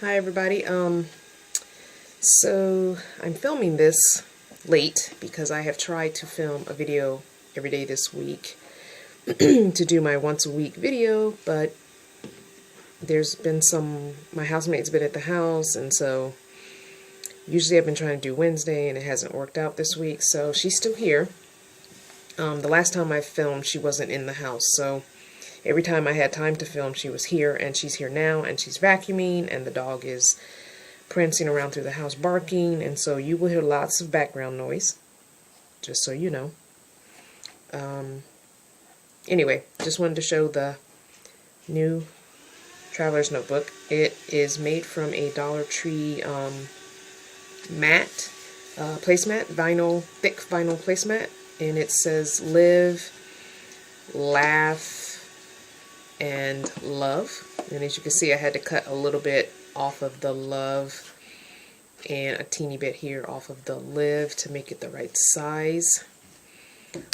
Hi everybody. So I'm filming this late because I have tried to film a video every day this week to do my once a week video, but there's been my housemate's been at the house, and so usually I've been trying to do Wednesday and it hasn't worked out this week, so she's still here. The last time I filmed, she wasn't in the house, so every time I had time to film, she was here, and she's here now, and she's vacuuming, and the dog is prancing around through the house barking, and so you will hear lots of background noise, just so you know. Anyway, just wanted to show the new Traveler's Notebook. It is made from a Dollar Tree matte placemat, thick vinyl placemat, and it says live, laugh, and love. And as you can see, I had to cut a little bit off of the love and a teeny bit here off of the live to make it the right size.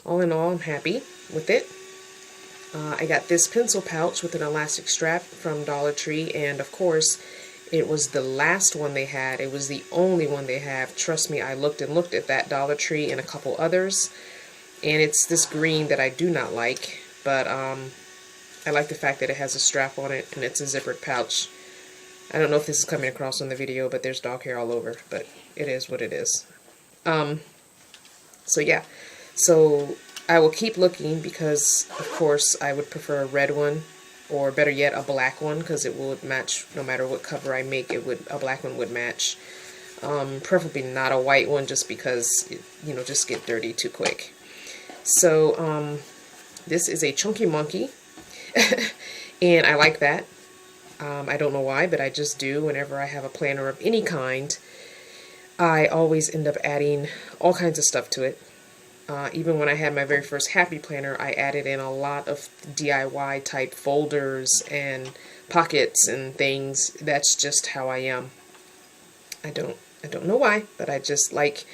All in all, I'm happy with it. I got this pencil pouch with an elastic strap from Dollar Tree, and of course it was the last one they had. It was the only one they have. Trust me, I looked and looked at that Dollar Tree and a couple others, and it's this green that I do not like, but I like the fact that it has a strap on it and it's a zippered pouch. I don't know if this is coming across on the video, but there's dog hair all over, but it is what it is. So yeah, so I will keep looking because, of course, I would prefer a red one, or better yet, a black one, because it would match no matter what cover I make. A black one would match. Preferably not a white one, just because it, just get dirty too quick. So this is a Chunky Monkey. And I like that. I don't know why, but I just do. Whenever I have a planner of any kind, I always end up adding all kinds of stuff to it. Even when I had my very first Happy Planner, I added in a lot of DIY type folders and pockets and things. That's just how I am. I don't know why, but I just like,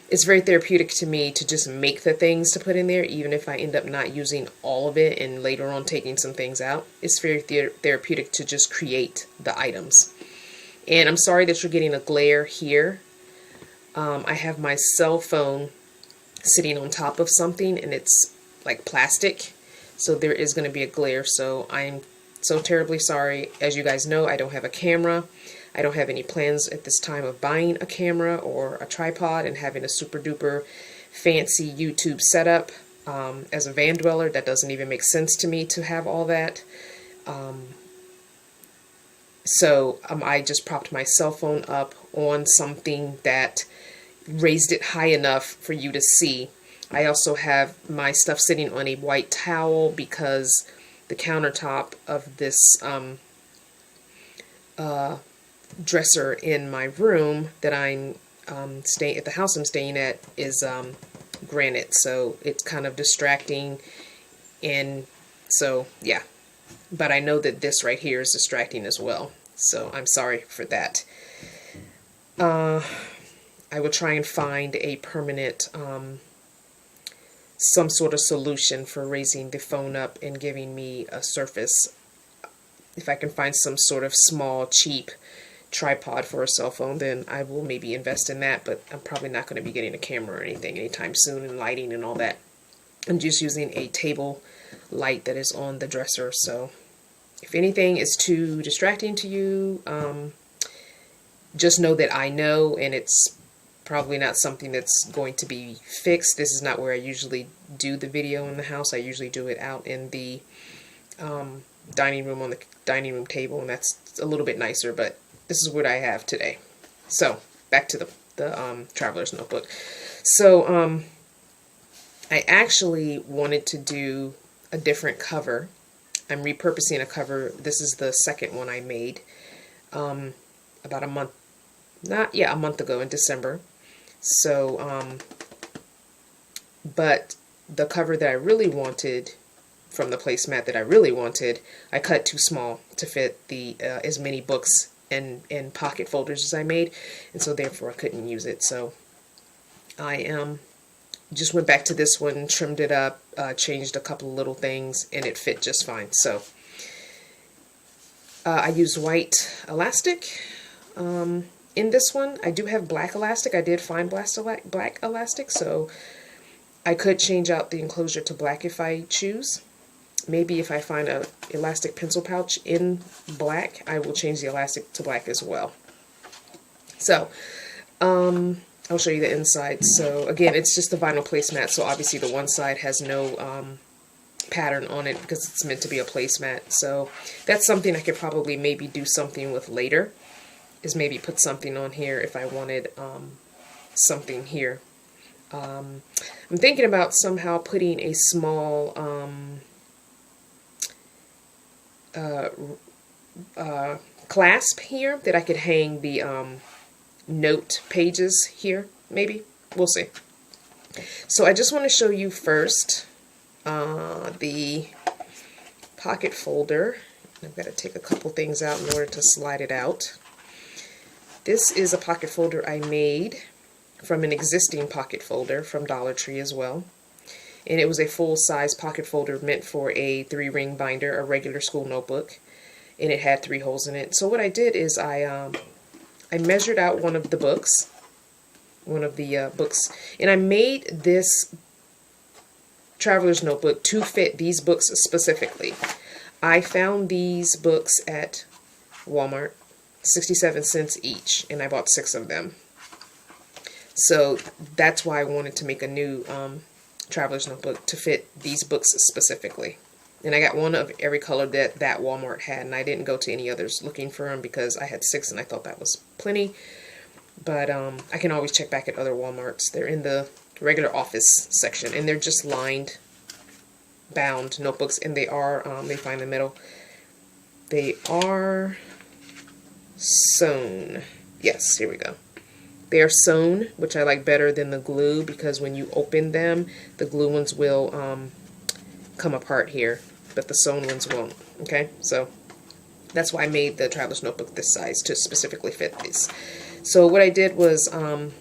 it's very therapeutic to me to just make the things to put in there, even if I end up not using all of it and later on taking some things out. It's very therapeutic to just create the items. And I'm sorry that you're getting a glare here. I have my cell phone sitting on top of something, and it's like plastic, so there is going to be a glare, so I'm so terribly sorry. As you guys know, I don't have a camera. I don't have any plans at this time of buying a camera or a tripod and having a super duper fancy YouTube setup. As a van dweller, that doesn't even make sense to me to have all that. So I just propped my cell phone up on something that raised it high enough for you to see. I also have my stuff sitting on a white towel because the countertop of this dresser in my room that I'm staying at, the house I'm staying at, is granite, so it's kind of distracting, and so yeah. But I know that this right here is distracting as well, so I'm sorry for that. I will try and find a permanent, some sort of solution for raising the phone up and giving me a surface. If I can find some sort of small, cheap tripod for a cell phone, then I will maybe invest in that, but I'm probably not going to be getting a camera or anything anytime soon, and lighting and all that. I'm just using a table light that is on the dresser, so if anything is too distracting to you, just know that I know, and it's probably not something that's going to be fixed. This is not where I usually do the video in the house. I usually do it out in the dining room, on the dining room table, and that's a little bit nicer, but this is what I have today. So back to the Traveler's Notebook. So I actually wanted to do a different cover. I'm repurposing a cover. This is the second one I made about a month ago in December. So but the cover that I really wanted from the placemat that I really wanted, I cut too small to fit the as many books and pocket folders as I made, and so therefore I couldn't use it. So I just went back to this one, trimmed it up, changed a couple of little things, and it fit just fine. So I used white elastic In this one, I do have black elastic. I did find black elastic, so I could change out the enclosure to black if I choose. Maybe if I find a elastic pencil pouch in black, I will change the elastic to black as well. So, I'll show you the inside. So again, it's just a vinyl placemat, so obviously the one side has no pattern on it because it's meant to be a placemat. So that's something I could probably maybe do something with later, is maybe put something on here if I wanted something here. I'm thinking about somehow putting a small clasp here that I could hang the note pages here, maybe. We'll see. So I just want to show you first the pocket folder. I've got to take a couple things out in order to slide it out. This is a pocket folder I made from an existing pocket folder from Dollar Tree as well. And it was a full-size pocket folder meant for a 3-ring binder, a regular school notebook. And it had 3 holes in it. So what I did is I measured out one of the books, and I made this traveler's notebook to fit these books specifically. I found these books at Walmart, 67 cents each, and I bought 6 of them. So that's why I wanted to make a new traveler's notebook to fit these books specifically. And I got one of every color that Walmart had, and I didn't go to any others looking for them because I had 6 and I thought that was plenty. But I can always check back at other Walmarts. They're in the regular office section, and they're just lined, bound notebooks, and they are, they find the middle. They are sewn. Yes, here we go. They are sewn, which I like better than the glue, because when you open them, the glue ones will come apart here, but the sewn ones won't. Okay, so that's why I made the traveler's notebook this size, to specifically fit these. So what I did was on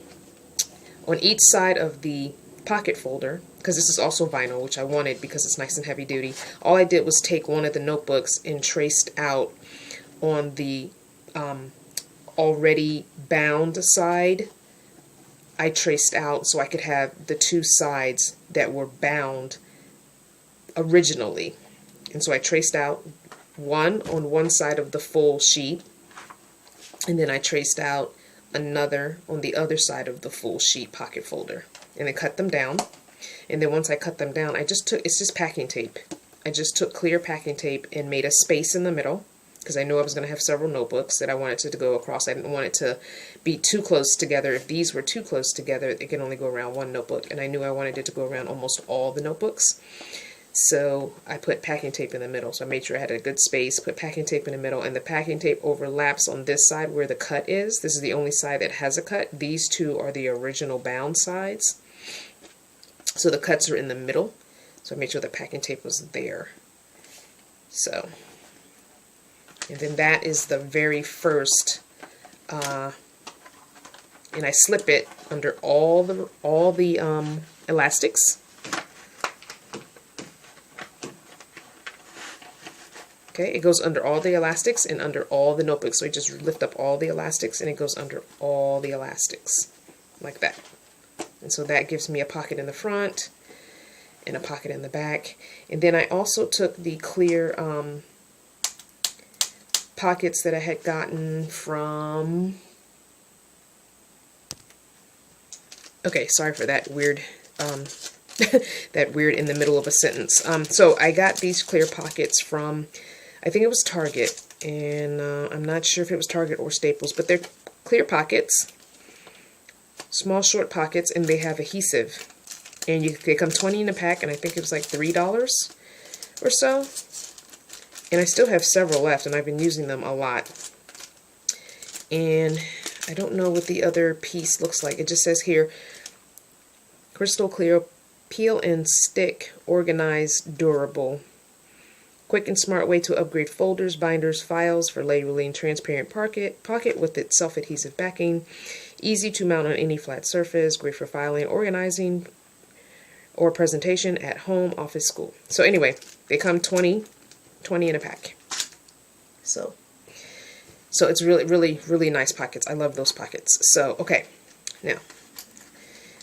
each side of the pocket folder, because this is also vinyl, which I wanted because it's nice and heavy duty, all I did was take one of the notebooks and traced out on the already bound side. I traced out so I could have the 2 sides that were bound originally. And so I traced out one on one side of the full sheet, and then I traced out another on the other side of the full sheet pocket folder, and then cut them down. And then once I cut them down, it's just packing tape. I just took clear packing tape and made a space in the middle, because I knew I was going to have several notebooks that I wanted to go across. I didn't want it to be too close together. If these were too close together, it can only go around one notebook, and I knew I wanted it to go around almost all the notebooks. So I put packing tape in the middle. So I made sure I had a good space, put packing tape in the middle, and the packing tape overlaps on this side where the cut is. This is the only side that has a cut. These 2 are the original bound sides. So the cuts are in the middle. So I made sure the packing tape was there. So, and then that is the very first, and I slip it under all the elastics. Okay, it goes under all the elastics and under all the notebooks. So you just lift up all the elastics and it goes under all the elastics, like that. And so that gives me a pocket in the front and a pocket in the back. And then I also took the clear pockets that I had gotten from... Okay, sorry for that weird... that weird in the middle of a sentence. So I got these clear pockets from... I think it was Target, and I'm not sure if it was Target or Staples, but they're clear pockets, small short pockets, and they have adhesive. And they come 20 in a pack, and I think it was like $3 or so. And I still have several left, and I've been using them a lot. And I don't know what the other piece looks like. It just says here, crystal clear, peel and stick, organized, durable. Quick and smart way to upgrade folders, binders, files for labeling, transparent pocket with its self-adhesive backing. Easy to mount on any flat surface, great for filing, organizing, or presentation at home, office, school. So anyway, they come 20 in a pack. So So it's really, really, really nice pockets. I love those pockets. So, okay. Now,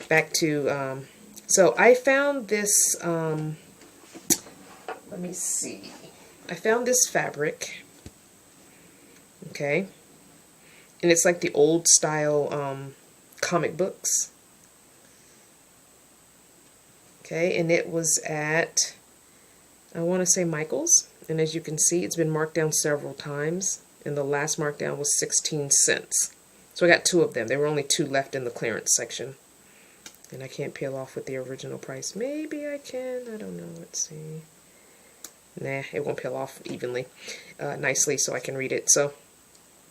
back to, so I found this, let me see. I found this fabric. Okay. And it's like the old style comic books. Okay, and it was at, I want to say Michael's. And as you can see, it's been marked down several times. And the last markdown was 16 cents. So I got 2 of them. There were only 2 left in the clearance section. And I can't peel off with the original price. Maybe I can. I don't know. Let's see. Nah, it won't peel off evenly, nicely, so I can read it. So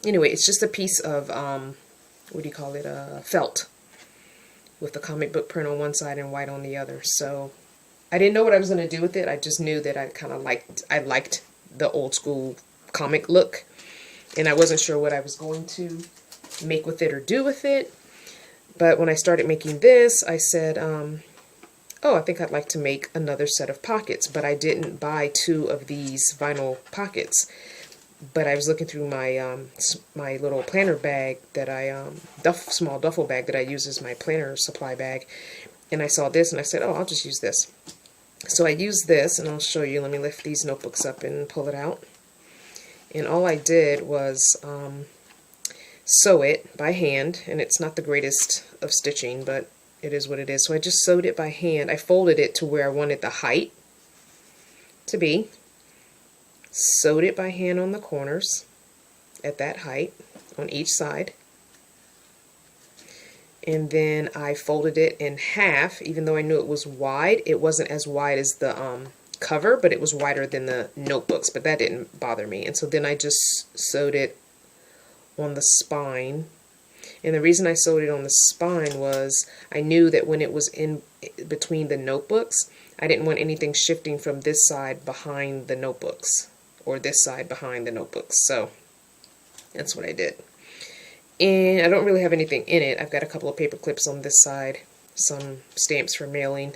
anyway, it's just a piece of, what do you call it, felt, with the comic book print on one side and white on the other. So I didn't know what I was going to do with it. I just knew that I liked the old school comic look, and I wasn't sure what I was going to make with it or do with it. But when I started making this, I said, oh, I think I'd like to make another set of pockets, but I didn't buy 2 of these vinyl pockets. But I was looking through my my little planner bag that I, small duffel bag that I use as my planner supply bag, and I saw this and I said, oh, I'll just use this. So I used this, and I'll show you. Let me lift these notebooks up and pull it out. And all I did was sew it by hand, and it's not the greatest of stitching, but it is what it is. So I just sewed it by hand. I folded it to where I wanted the height to be. Sewed it by hand on the corners at that height on each side. And then I folded it in half. Even though I knew it was wide, it wasn't as wide as the cover, but it was wider than the notebooks, but that didn't bother me. And so then I just sewed it on the spine. And the reason I sewed it on the spine was I knew that when it was in between the notebooks, I didn't want anything shifting from this side behind the notebooks, or this side behind the notebooks. So that's what I did. And I don't really have anything in it. I've got a couple of paper clips on this side, some stamps for mailing,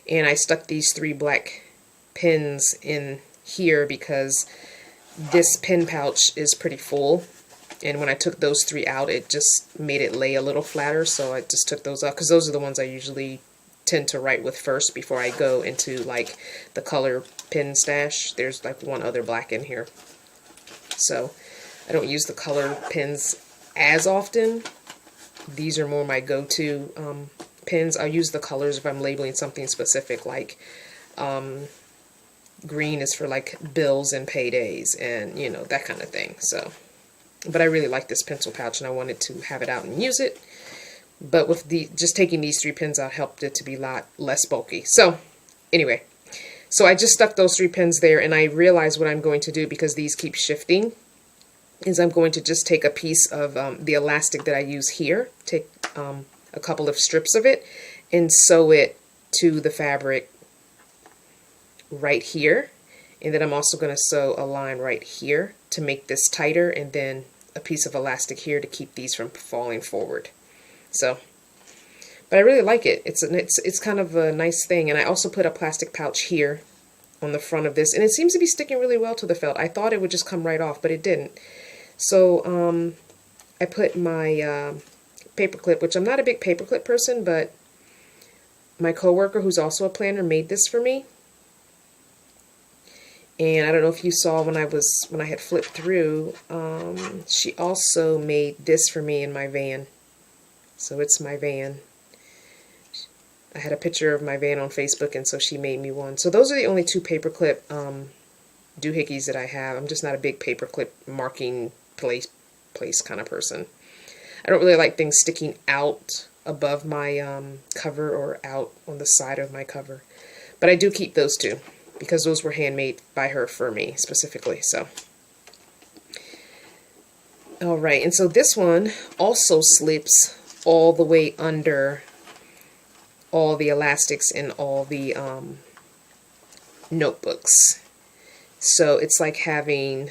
and I stuck these 3 black pins in here because this pin pouch is pretty full, and when I took those 3 out, it just made it lay a little flatter, so I just took those out because those are the ones I usually tend to write with first before I go into like the color pin stash. There's like 1 other black in here, so I don't use the color pins as often. These are more my go-to pins. I'll use the colors if I'm labeling something specific, like green is for like bills and paydays and, you know, that kind of thing. So, but I really like this pencil pouch and I wanted to have it out and use it. But with just taking these 3 pins out helped it to be a lot less bulky. So anyway, so I just stuck those 3 pins there, and I realized what I'm going to do, because these keep shifting, is I'm going to just take a piece of the elastic that I use here, take a couple of strips of it, and sew it to the fabric right here. And then I'm also going to sew a line right here to make this tighter, and then a piece of elastic here to keep these from falling forward. So, but I really like it. It's kind of a nice thing. And I also put a plastic pouch here on the front of this, and it seems to be sticking really well to the felt. I thought it would just come right off, but it didn't. So I put my paperclip, which I'm not a big paperclip person, but my coworker, who's also a planner, made this for me. And I don't know if you saw when I had flipped through, she also made this for me in my van. So it's my van. I had a picture of my van on Facebook, and so she made me one. So those are the only 2 paperclip doohickeys that I have. I'm just not a big paperclip marking place kind of person. I don't really like things sticking out above my cover or out on the side of my cover. But I do keep those 2, because those were handmade by her for me specifically. So, all right, and so this one also slips all the way under all the elastics in all the notebooks. So it's like having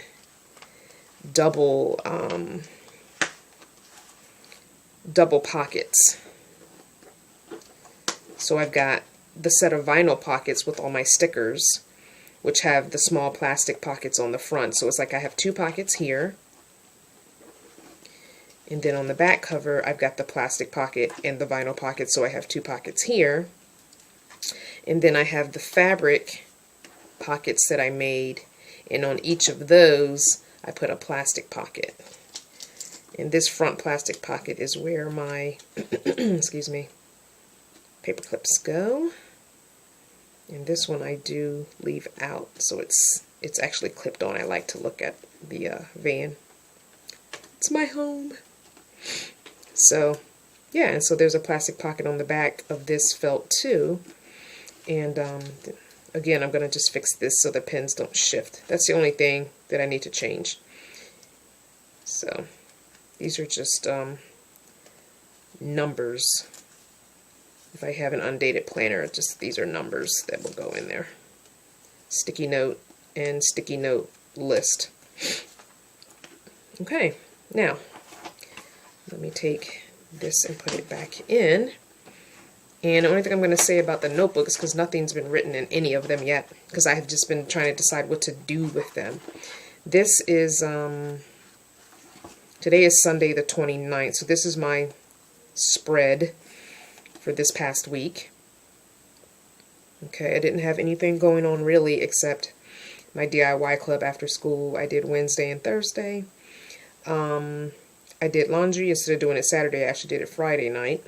double pockets. So I've got the set of vinyl pockets with all my stickers, which have the small plastic pockets on the front. So it's like I have 2 pockets here, And then on the back cover, I've got the plastic pocket and the vinyl pocket, so I have 2 pockets here. And then I have the fabric pockets that I made, and on each of those, I put a plastic pocket. And this front plastic pocket is where my, excuse me, paper clips go. And this one I do leave out, so it's actually clipped on. I like to look at the van. It's my home. So, yeah, and so there's a plastic pocket on the back of this felt too. And again, I'm going to just fix this so the pins don't shift. That's the only thing that I need to change. So, these are just numbers. If I have an undated planner, just these are numbers that will go in there. Sticky note and sticky note list. Okay, now let me take this and put it back in. And the only thing I'm going to say about the notebooks, because nothing's been written in any of them yet, because I have just been trying to decide what to do with them. This is, today is Sunday the 29th, so this is my spread for this past week. Okay, I didn't have anything going on really except my DIY club after school. I did Wednesday and Thursday. I did laundry. Instead of doing it Saturday, I actually did it Friday night.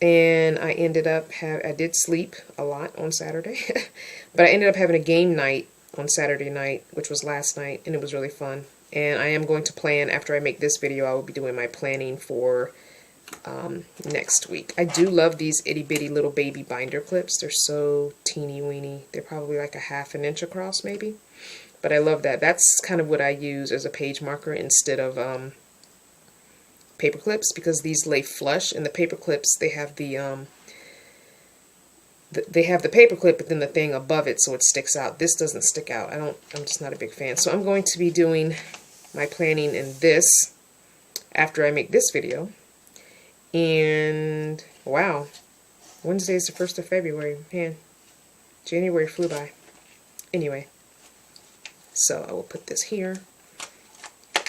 And I ended up, I did sleep a lot on Saturday, but I ended up having a game night on Saturday night, which was last night, and it was really fun. And I am going to plan, after I make this video, I will be doing my planning for next week. I do love these itty bitty little baby binder clips. They're so teeny weeny. They're probably like a ½ inch across maybe. But I love that. That's kind of what I use as a page marker instead of paper clips, because these lay flush, and the paper clips, they have the paper clip, but then the thing above it, so it sticks out. This doesn't stick out. I'm just not a big fan. So I'm going to be doing my planning in this after I make this video. And wow, Wednesday is the 1st of February. Man, January flew by. Anyway, so I will put this here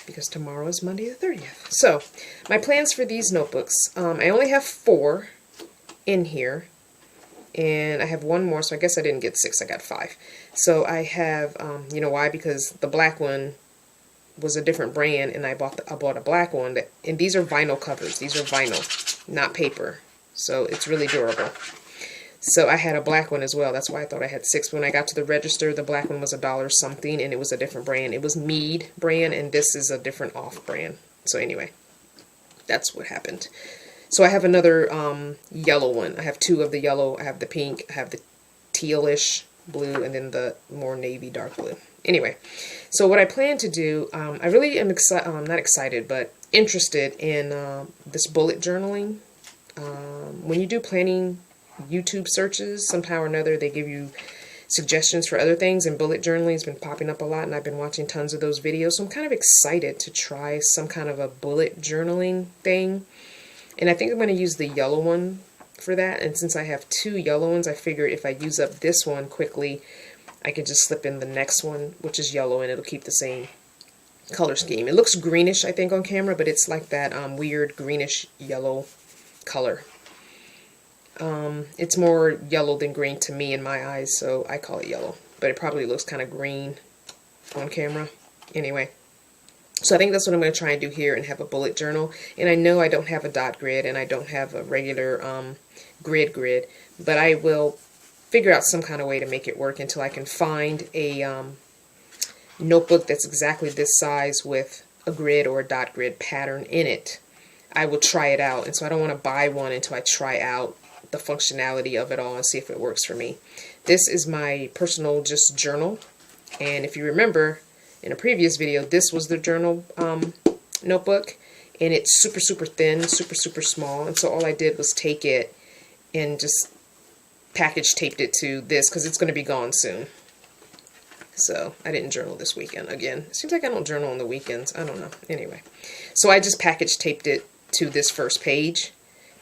because tomorrow is Monday the 30th. So my plans for these notebooks, I only have 4 in here, and I have 1 more, so I guess I didn't get 6, I got 5. So I have, you know why? Because the black one was a different brand, and I bought a black one, and these are vinyl covers. These are vinyl, not paper, so it's really durable. So I had a black one as well. That's why I thought I had 6. When I got to the register, the black one was $1 something, and it was a different brand. It was Mead brand, and this is a different off brand. So anyway, that's what happened. So I have another yellow one. I have 2 of the yellow. I have the pink. I have the tealish blue, and then the more navy dark blue. Anyway, so what I plan to do, I really am not excited, but interested in this bullet journaling. When you do planning YouTube searches, somehow or another, they give you suggestions for other things, and bullet journaling has been popping up a lot, and I've been watching tons of those videos, so I'm kind of excited to try some kind of a bullet journaling thing. And I think I'm going to use the yellow one for that, and since I have 2 yellow ones, I figured if I use up this one quickly, I can just slip in the next one, which is yellow, and it'll keep the same color scheme. It looks greenish, I think, on camera, but it's like that weird greenish yellow color. It's more yellow than green to me in my eyes, so I call it yellow. But it probably looks kind of green on camera. Anyway, so I think that's what I'm going to try and do here, and have a bullet journal. And I know I don't have a dot grid, and I don't have a regular grid, but I will figure out some kind of way to make it work until I can find a notebook that's exactly this size with a grid or a dot grid pattern in it. I will try it out, and so I don't want to buy one until I try out the functionality of it all and see if it works for me. This is my personal just journal, and if you remember in a previous video, this was the journal notebook, and it's super thin, super small, and so all I did was take it and just package taped it to this because it's going to be gone soon. So I didn't journal this weekend again. It seems like I don't journal on the weekends. I don't know. Anyway, so I just package taped it to this first page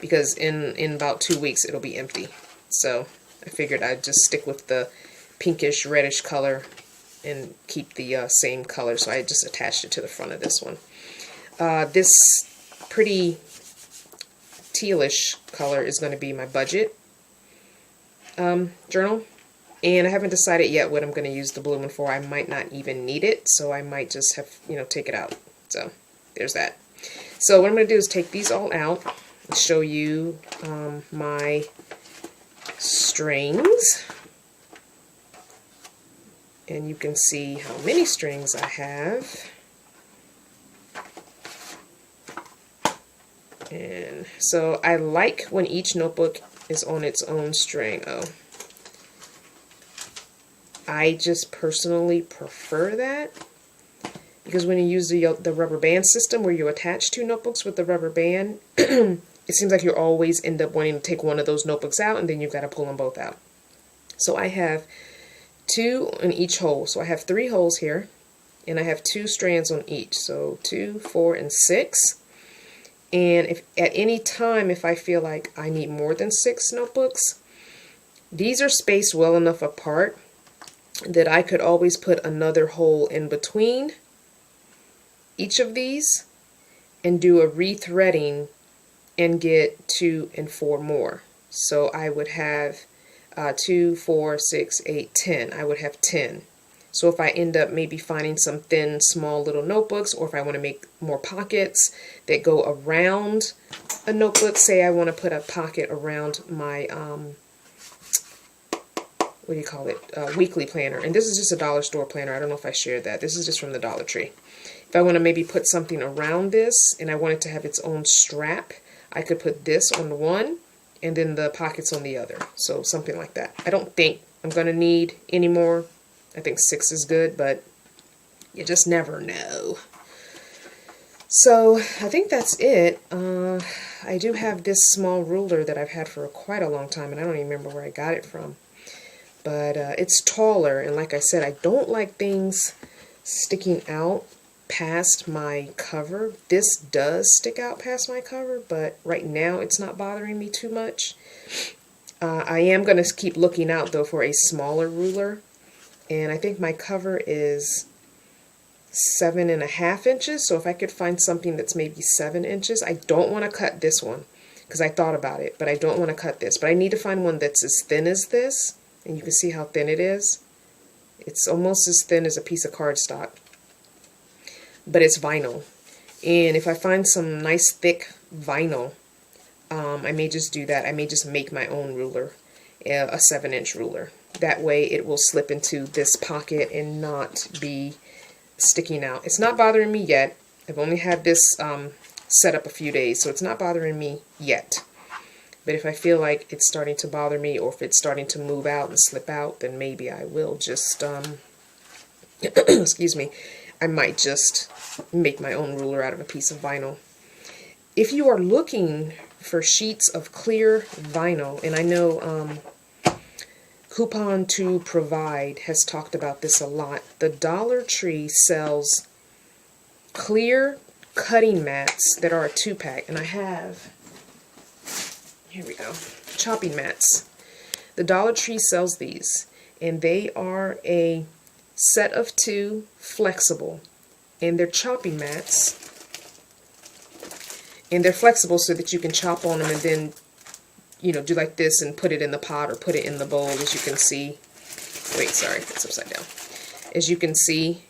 because in about 2 weeks it'll be empty. So I figured I'd just stick with the pinkish reddish color and keep the same color. So I just attached it to the front of this one. This pretty tealish color is going to be my budget journal. And I haven't decided yet what I'm going to use the blue one for. I might not even need it, so I might just have, you know, take it out. So there's that. So what I'm going to do is take these all out and show you my strings. And you can see how many strings I have. And so I like when each notebook is on its own string. Oh, I just personally prefer that, because when you use the rubber band system where you attach two notebooks with the rubber band, it seems like you always end up wanting to take one of those notebooks out and then you've got to pull them both out. So I have 2 in each hole. So I have 3 holes here, and I have 2 strands on each. So 2, 4, and 6. And if at any time, if I feel like I need more than 6 notebooks, these are spaced well enough apart that I could always put another hole in between each of these and do a rethreading and get 2 and 4 more. So I would have 2, 4, 6, 8, 10. I would have 10. So if I end up maybe finding some thin, small little notebooks, or if I want to make more pockets that go around a notebook, say I want to put a pocket around my, what do you call it, weekly planner. And this is just a dollar store planner. I don't know if I shared that. This is just from the Dollar Tree. If I want to maybe put something around this and I want it to have its own strap, I could put this on one and then the pockets on the other. So something like that. I don't think I'm going to need any more. I think 6 is good, but you just never know. So I think that's it. I do have this small ruler that I've had for quite a long time, and I don't even remember where I got it from. But it's taller, and like I said, I don't like things sticking out past my cover. This does stick out past my cover, but right now it's not bothering me too much. I am going to keep looking out, though, for a smaller ruler. And I think my cover is 7.5 inches. So if I could find something that's maybe 7 inches, I don't want to cut this one because I thought about it, but I don't want to cut this. But I need to find one that's as thin as this, and you can see how thin it is. It's almost as thin as a piece of cardstock, but it's vinyl. And if I find some nice thick vinyl, I may just do that. I may just make my own ruler, a 7-inch ruler. That way it will slip into this pocket and not be sticking out. It's not bothering me yet. I've only had this set up a few days, so it's not bothering me yet. But if I feel like it's starting to bother me, or if it's starting to move out and slip out, then maybe I will just, excuse me, I might just make my own ruler out of a piece of vinyl. If you are looking for sheets of clear vinyl, and I know Coupon to Provide has talked about this a lot. The Dollar Tree sells clear cutting mats that are a 2-pack, and I have, here we go, chopping mats. The Dollar Tree sells these, and they are a set of 2, flexible, and they're chopping mats, and they're flexible so that you can chop on them and then, you know, do like this and put it in the pot or put it in the bowl, as you can see. Wait, sorry, it's upside down. As you can see,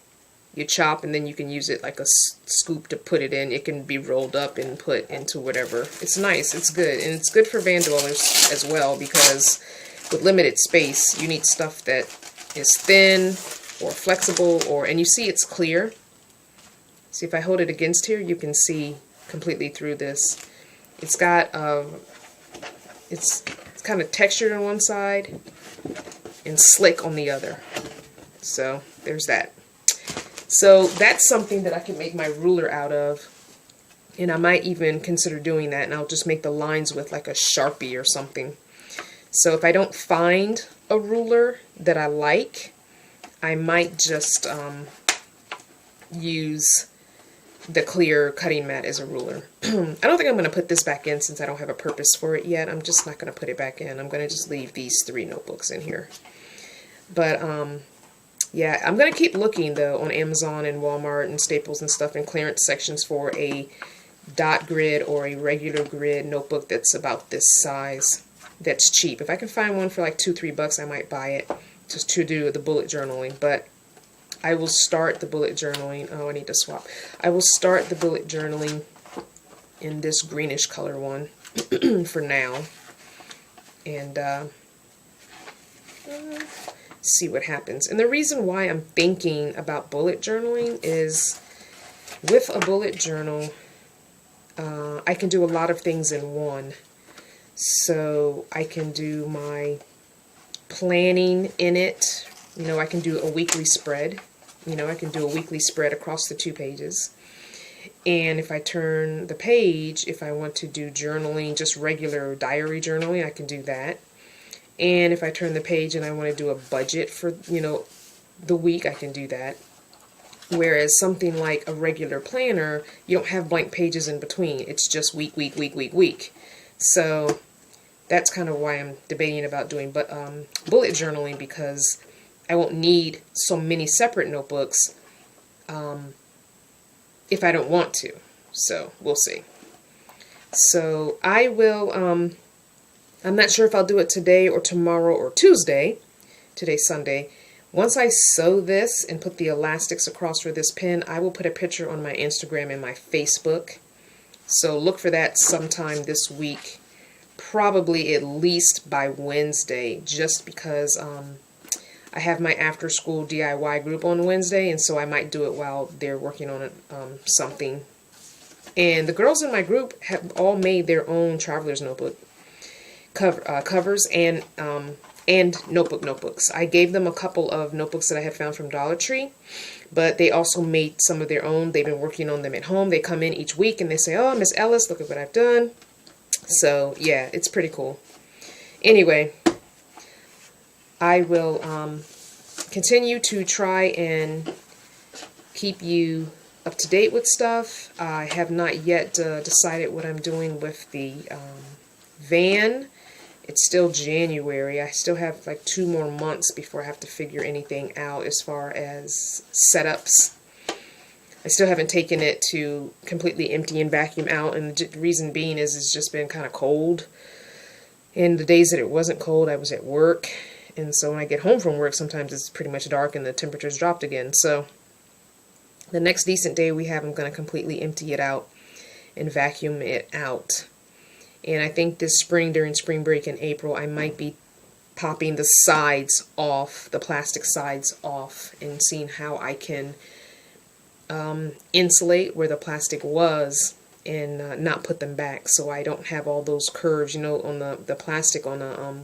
you chop and then you can use it like a scoop to put it in. It can be rolled up and put into whatever. It's nice, it's good, and it's good for van dwellers as well, because with limited space, you need stuff that is thin or flexible, or, and you see it's clear. See, if I hold it against here, you can see completely through this. It's got it's kind of textured on one side and slick on the other. So there's that. So that's something that I can make my ruler out of, and I might even consider doing that, and I'll just make the lines with like a Sharpie or something. So if I don't find a ruler that I like, I might just use the clear cutting mat as a ruler. I don't think I'm going to put this back in since I don't have a purpose for it yet. I'm just not going to put it back in. I'm going to just leave these 3 notebooks in here. But yeah, I'm going to keep looking though on Amazon and Walmart and Staples and stuff in clearance sections for a dot grid or a regular grid notebook that's about this size, that's cheap. If I can find one for like $2-3, I might buy it just to do the bullet journaling. But I will start the bullet journaling. Oh, I need to swap. I will start the bullet journaling in this greenish color one for now, and see what happens. And the reason why I'm thinking about bullet journaling is with a bullet journal, I can do a lot of things in one. So I can do my planning in it. You know, I can do a weekly spread. You know, I can do a weekly spread across the 2 pages. And if I turn the page, if I want to do journaling, just regular diary journaling, I can do that. And if I turn the page and I want to do a budget for, you know, the week, I can do that. Whereas something like a regular planner, you don't have blank pages in between. It's just week, week, week, week, week. So that's kind of why I'm debating about doing bullet journaling, because I won't need so many separate notebooks if I don't want to. So we'll see. So I will, I'm not sure if I'll do it today or tomorrow or Tuesday. Today's Sunday. Once I sew this and put the elastics across for this pin, I will put a picture on my Instagram and my Facebook. So look for that sometime this week. Probably at least by Wednesday, just because I have my after school DIY group on Wednesday, and so I might do it while they're working on something. And the girls in my group have all made their own traveler's notebook covers and notebooks. I gave them a couple of notebooks that I had found from Dollar Tree, but they also made some of their own. They've been working on them at home. They come in each week and they say, "Oh, Miss Ellis, look at what I've done." So yeah, it's pretty cool. Anyway, I will continue to try and keep you up to date with stuff. I have not yet decided what I'm doing with the van. It's still January. I still have like 2 more months before I have to figure anything out as far as setups. I still haven't taken it to completely empty and vacuum out, and the reason being is it's just been kind of cold. And the days that it wasn't cold, I was at work, and so when I get home from work, sometimes it's pretty much dark and the temperature's dropped again. So the next decent day we have, I'm going to completely empty it out and vacuum it out. And I think this spring, during spring break in April, I might be popping the sides off, the plastic sides off, and seeing how I can insulate where the plastic was and not put them back, so I don't have all those curves. You know, on the plastic on a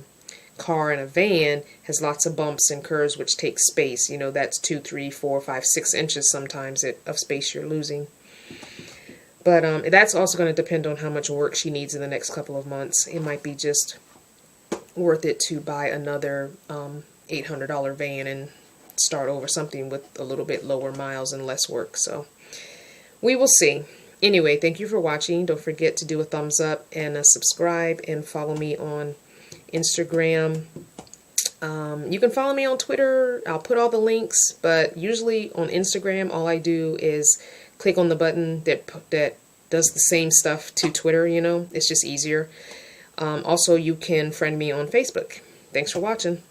car and a van has lots of bumps and curves which take space. You know, that's 2, 3, 4, 5, 6 inches sometimes of space you're losing. But that's also going to depend on how much work she needs in the next couple of months. It might be just worth it to buy another $800 van and start over something with a little bit lower miles and less work. So we will see. Anyway, thank you for watching. Don't forget to do a thumbs up and subscribe, and follow me on Instagram. You can follow me on Twitter. I'll put all the links, but usually on Instagram all I do is click on the button that does the same stuff to Twitter. You know, it's just easier. Also, you can friend me on Facebook. Thanks for watching.